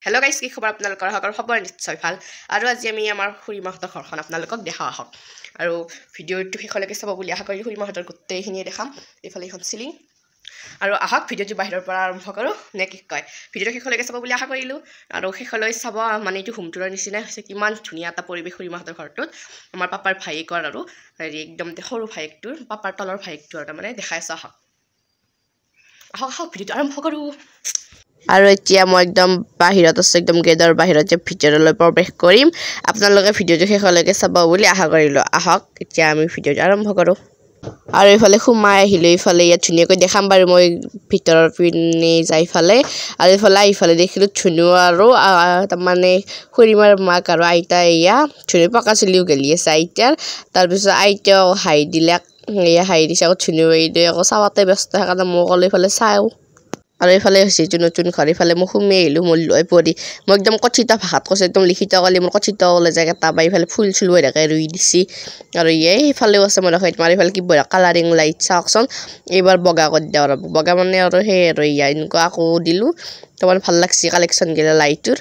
Hello' guys, কি খবৰ আপোনালোকৰ? খবৰ নিশ্চয় ভাল। আৰু আজি আমি আমাৰ খুৰীমাহঁতৰ ঘৰখন আপোনালোকক দেখা আহক আৰু ভিডিঅ'টো শেষলৈকে চাব বুলি আশা কৰি খুৰীমাহঁতৰ গোটেইখিনিয়ে দেখাম। এইফালে এখন চিলিং আৰু আহক ভিডিঅ'টো বাহিৰৰ পৰা আৰম্ভ কৰোঁ নে কি কয়। ভিডিঅ'টো শেষলৈকে চাব বুলি আশা কৰিলোঁ আৰু শেষলৈ চাব। মানে এইটো হোম টুৰৰ নিচিনাই হৈছে, কিমান ধুনীয়া এটা পৰিৱেশ খুৰীমাহঁতৰ ঘৰটোত। আমাৰ পাপাৰ ভায়েকৰ আৰু হেৰি একদম সৰু ভায়েকটোৰ পাপাৰ তলৰ ভায়েকটো আৰু তাৰমানে দেখাই আছোঁ। আহক ভিডিঅ'টো আৰম্ভ কৰোঁ। আৰু এতিয়া মই একদম বাহিৰত আছোঁ, একদম গেটৰ বাহিৰত যে ভিতৰলৈ প্ৰৱেশ কৰিম। আপোনালোকে ভিডিঅ'টো শেষলৈকে চাব বুলি আশা কৰিলোঁ। আহক এতিয়া আমি ভিডিঅ'টো আৰম্ভ কৰোঁ। আৰু এইফালে সোমাই আহিলোঁ। এইফালে ইয়াত ধুনীয়াকৈ দেখাম বাৰু মই ভিতৰৰ পিনে যাই ফালে। আৰু এইফালে দেখিলোঁ ধুনু আৰু তাৰমানে খুৰীমাৰ মাক আৰু আইতা এয়া ধুনু পকা চুলিও গেলি আছে আইতাৰ। তাৰপিছত আইতাও হাঁহি দিলে, এয়া হাঁহি দিছে। আকৌ ধুনু বাইদেৱে আকৌ চাওঁতে ব্যস্ত সেইকাৰণে মই ক'লো এইফালে চাওঁ। আৰু এইফালে হৈছে এইটো নতুন ঘৰ। এইফালে মই সোমাই আহিলোঁ, মই লৈ পৰি মই একদম কথিত ভাষাত কৈছোঁ, একদম লিখিত ক'লে মোৰ কথিত ওলাই যায় এটা বা এইফালে ফুল চুল হৈ থাকে ৰুই দিছে। আৰু সেইফালেও আছে মই দেখাই তোমাৰ এইফালে কি বঢ়িয়া কালাৰিং লাইট চাওকচোন। এইবাৰ বগা কৰি দিওঁ আৰু বগা মানে আৰু সেই আৰু এনেকুৱা আকৌ দিলোঁ। তাৰমানে ভাল লাগছে কালেকশ্যন গিলা লাইটটোৰ।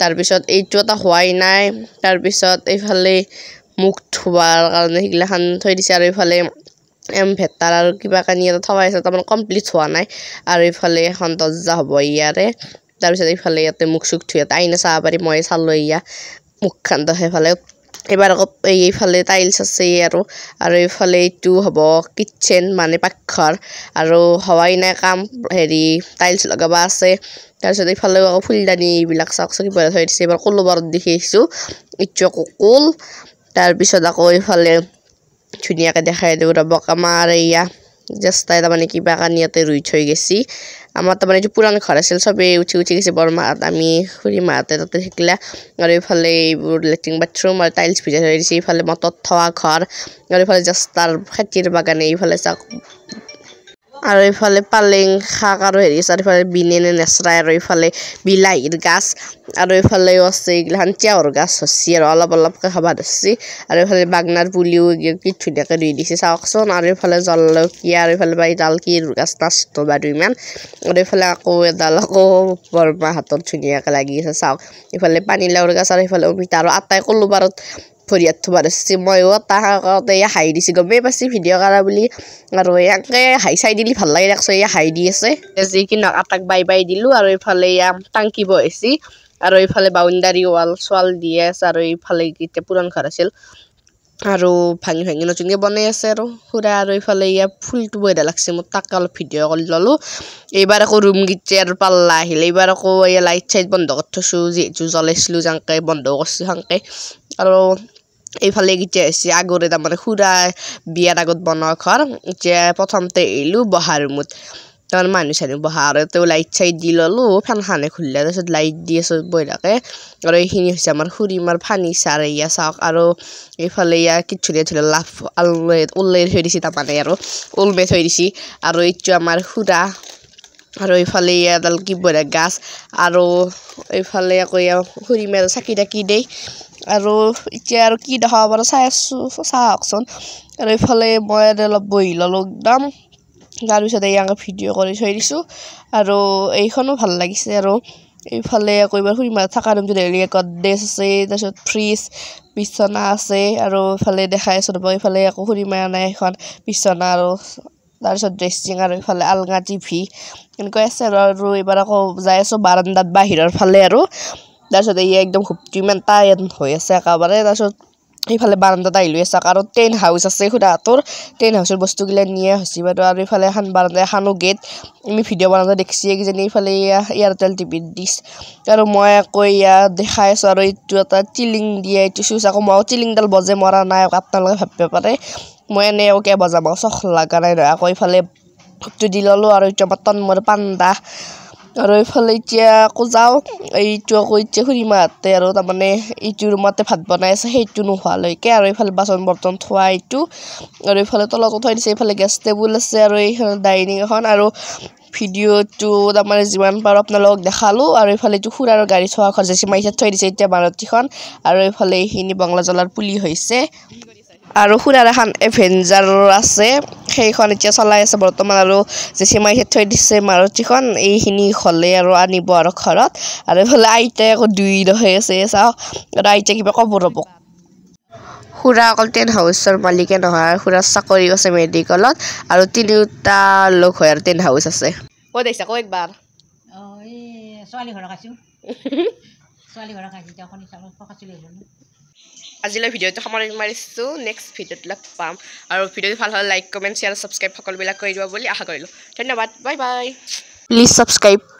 তাৰপিছত এইটো এটা হোৱাই নাই। তাৰপিছত এইফালে মুখ ধোৱাৰ কাৰণে সেইগিলাখান থৈ দিছে। আৰু এইফালে ভেটাৰ আৰু কিবা কানি এটা থোৱা আছে, তাৰমানে কমপ্লিট হোৱা নাই। আৰু এইফালে এখন দৰ্জা হ'ব ইয়াৰে। তাৰপিছত এইফালে ইয়াতে মুখ চুখ ধুই এটা আইনা চাব পাৰি, মই চালোঁ এয়া মুখখন তো সেইফালে। এইবাৰ আকৌ এইফালে টাইলছ আছে আৰু এইফালে এইটো হ'ব কিটচেন মানে পাকঘৰ। আৰু হোৱাই নাই কাম, হেৰি টাইলছ লগাব আছে। তাৰপিছত এইফালেও আকৌ ফুলদানি এইবিলাক চাওকচোন কিবা থৈ দিছে। এইবাৰ কলবাৰত দেখি আহিছোঁ, ইটো আকৌ কল। তাৰপিছত আকৌ এইফালে ধুনীয়াকৈ দেখাই দিওঁ ৰ'বক আমাৰ এয়া জেষ্টাই তাৰমানে কিবা কানি ইয়াতে ৰুই থৈ গৈছি। আমাৰ তাৰমানে এইটো পুৰাণ ঘৰ আছিল, চবেই উঠি গৈছে। বৰমাহঁত আমি খুৰীমাহঁতে তাতে থাকিলে। আৰু এইফালে এইবোৰ লেট্ৰিন বাথৰুম আৰু টাইলছ ভিজাই থৈ দিছে। এইফালে মটৰ থোৱা ঘৰ আৰু এইফালে জেষ্টাৰ খেতিৰ বাগানে এইফালে চাওক। আৰু এইফালে পালেং শাক আৰু হেৰি আছে। আৰু এইফালে বিনেনে নেচৰাই আৰু এইফালে বিলাহীৰ গাছ। আৰু এইফালেও আছে এইগিলাখান তিয়ঁহৰ গাছ হৈছে আৰু অলপকৈ খাব ধৰিছে। আৰু এইফালে বাগনাৰ পুলিও কি ধুনীয়াকৈ ৰুই দিছে চাওকচোন। আৰু এইফালে জলকীয়া আৰু এইফালে বা এডাল কি গাছ নাচটো বাৰু ইমান। আৰু এইফালে আকৌ এডাল আকৌ বৰমা হাতত ধুনীয়াকৈ লাগি আছে চাওক। এইফালে পানীলাওৰ গাছ আৰু এইফালে অমিতা আৰু আটাই কলবাৰত ভৰিয়াত থ'ব ধৰিছে। ময়ো তাহাঁতে হাঁহি দিছে, গমেই পাইছে ভিডিঅ' কৰা বুলি। আৰু ইয়াকে হাঁহি চাই দিলি ভাল লাগে দেখছো। এয়া হাঁহি দি আছে যি কি নহওক, আটাক বাই দিলোঁ। আৰু এইফালে এয়া টাংকি বহাইছে। আৰু এইফালে বাউণ্ডাৰী ৱাল চোৱাল দিয়ে আছে। আৰু এইফালে এতিয়া পুৰণ ঘৰ আছিল আৰু ভাঙি নতুনকৈ বনাই আছে আৰু খুৰা। আৰু এইফালে এয়া ফুলটো বঢ়িয়া লাগছে মোৰ, তাকে অলপ ভিডিঅ' কৰি ল'লোঁ। এইবাৰ আকৌ ৰুম গীতে আৰু পাল্লা আহিলে। এইবাৰ আকৌ এই লাইট চাইট বন্ধ কৰি থৈছোঁ, যিহেতু জ্বলাইছিলোঁ যাংকে বন্ধ কৰিছোঁ সাংকে। আৰু এইফালে এতিয়া হৈছে আগৰে তাৰমানে খুৰা বিয়াৰ আগত বনোৱা ঘৰ। এতিয়া প্ৰথমতে আহিলোঁ বহা ৰুমত, তাৰমানে মানুহ চানুহ বহা। আৰু তেওঁ লাইট চাইট দি ল'লোঁ, ফেনখানে খুলিলে তাৰপিছত লাইট দি আছোঁ বঢ়িয়াকৈ। আৰু এইখিনি হৈছে আমাৰ খুৰীমাৰ ফাৰ্নিচাৰ এয়া চাওক। আৰু এইফালে ইয়াৰ কি ধুনীয়া লাভ ওলাই থৈ দিছে, তাৰমানে আৰু ওলমাই থৈ দিছে। আৰু এইটো আমাৰ খুৰা। আৰু এইফালে এডাল কি বঢ়িয়া গাছ। আৰু এইফালে আকৌ খুৰীমাই চাকি তাকি দেই। আৰু এতিয়া আৰু কি দেখাব পাৰোঁ চাই আছোঁ, চাওকচোন। আৰু এইফালে মই অলপ বহি ল'লোঁ একদম। তাৰপিছত ইয়াকে ভিডিঅ' কৰি থৈ দিছোঁ। আৰু এইখনো ভাল লাগিছে। আৰু এইফালে আকৌ এইবাৰ খুৰীমা থকা ৰুমটো গড্ৰেজ আছে, তাৰপিছত ফ্ৰিজ, বিচনা আছে। আৰু এইফালে দেখাই আছোঁ ৰ'ব, এইফালে আকৌ খুৰীমা নাই এখন বিচনা আৰু তাৰপিছত ড্ৰেছিং আৰু এইফালে আলনা টিভি এনেকৈ আছে। আৰু এইবাৰ আকৌ যাই আছোঁ বাৰাণ্ডাত বাহিৰৰ ফালে। আৰু তাৰপিছত এই একদম হুপটো ইমান টাইট হৈ আছে একেবাৰে। তাৰপিছত এইফালে বাৰাণ্ডাত আহিলোঁ চাওক। আৰু টেণ্ট হাউচ আছে খুৰাহঁতৰ, টেণ্ট হাউচৰ বস্তুগিলা নিয়া হৈছে বাৰু। আৰু এইফালে এখন বাৰাণ্ডা, এখনো গেট। আমি ভিডিঅ' বনাওঁতে দেখিছে কিজানি এইফালে এয়াৰটেল টিভিৰ ডিছ। আৰু মই আকৌ দেখাই আছোঁ। আৰু এইটো এটা চিলিং দিয়ে, এইটো চুইচ। আকৌ ময়ো চিলিংডাল বজে মৰা নাই, আপোনালোকে ভাবিব পাৰে মই এনেই কিয় বজাম, চখ লগা নাই নহয়। আকৌ এইফালে হুপটো দি ল'লোঁ। আৰু এইটো আমাৰ তন্মৰ পাণ্ডা। আৰু এইফালে এতিয়া আকৌ যাওঁ, এইটো আকৌ এতিয়া খুৰীমাহঁতে আৰু তাৰমানে এইটো ৰুমতে ভাত বনাই আছে, সেইটো নোহোৱালৈকে। আৰু এইফালে বাচন বৰ্তন থোৱা এইটো। আৰু এইফালে তলতো থৈ দিছে। এইফালে গেছ টেবুল আছে। আৰু এইখন ডাইনিং এখন। আৰু ভিডিঅ'টো তাৰমানে যিমান পাৰোঁ আপোনালোকক দেখালোঁ। আৰু এইফালে এইটো খুৰাৰ গাড়ী থোৱা ঘৰ জেচি মাৰিছে থৈ দিছে এতিয়া মাৰুতিখন। আৰু এইফালে এইখিনি বঙলা জ্বলাৰ পুলি হৈছে। আৰু খুৰাৰ এখন এভেঞ্জাৰ আছে, সেইখন এতিয়া চলাই আছে বৰ্তমান আৰু জেচিমাই থৈ দিছে মাৰুতিখন এইখিনি হ'লে আৰু আনিব আৰু ঘৰত আৰু এইফালে আইতাই আকৌ দুই হৈ আছে চাওক আৰু আইতাই কিবা ক'ব ৰ'ব খুৰা অকল টেণ্ট হাউচৰ মালিকে নহয় খুৰাৰ চাকৰি আছে মেডিকেলত আৰু তিনিটা লোক হয় আৰু টেণ্ট হাউচ আছে কৈ দিছা কৈ একবাৰ ছোৱালী ঘৰত আছোঁ ছোৱালী ঘৰত আছোঁ এতিয়া আজিলৈ ভিডিঅ'টো সামৰণি মাৰিছোঁ নেক্সট ভিডিঅ'ত লগ পাম আৰু ভিডিঅ'টো ভাল হ'লে লাইক কমেণ্ট শ্বেয়াৰ ছাবস্ক্ৰাইব সকলোবিলাক কৰি দিব বুলি আশা কৰিলোঁ ধন্যবাদ বাই বাই প্লিজ ছাবস্ক্ৰাইব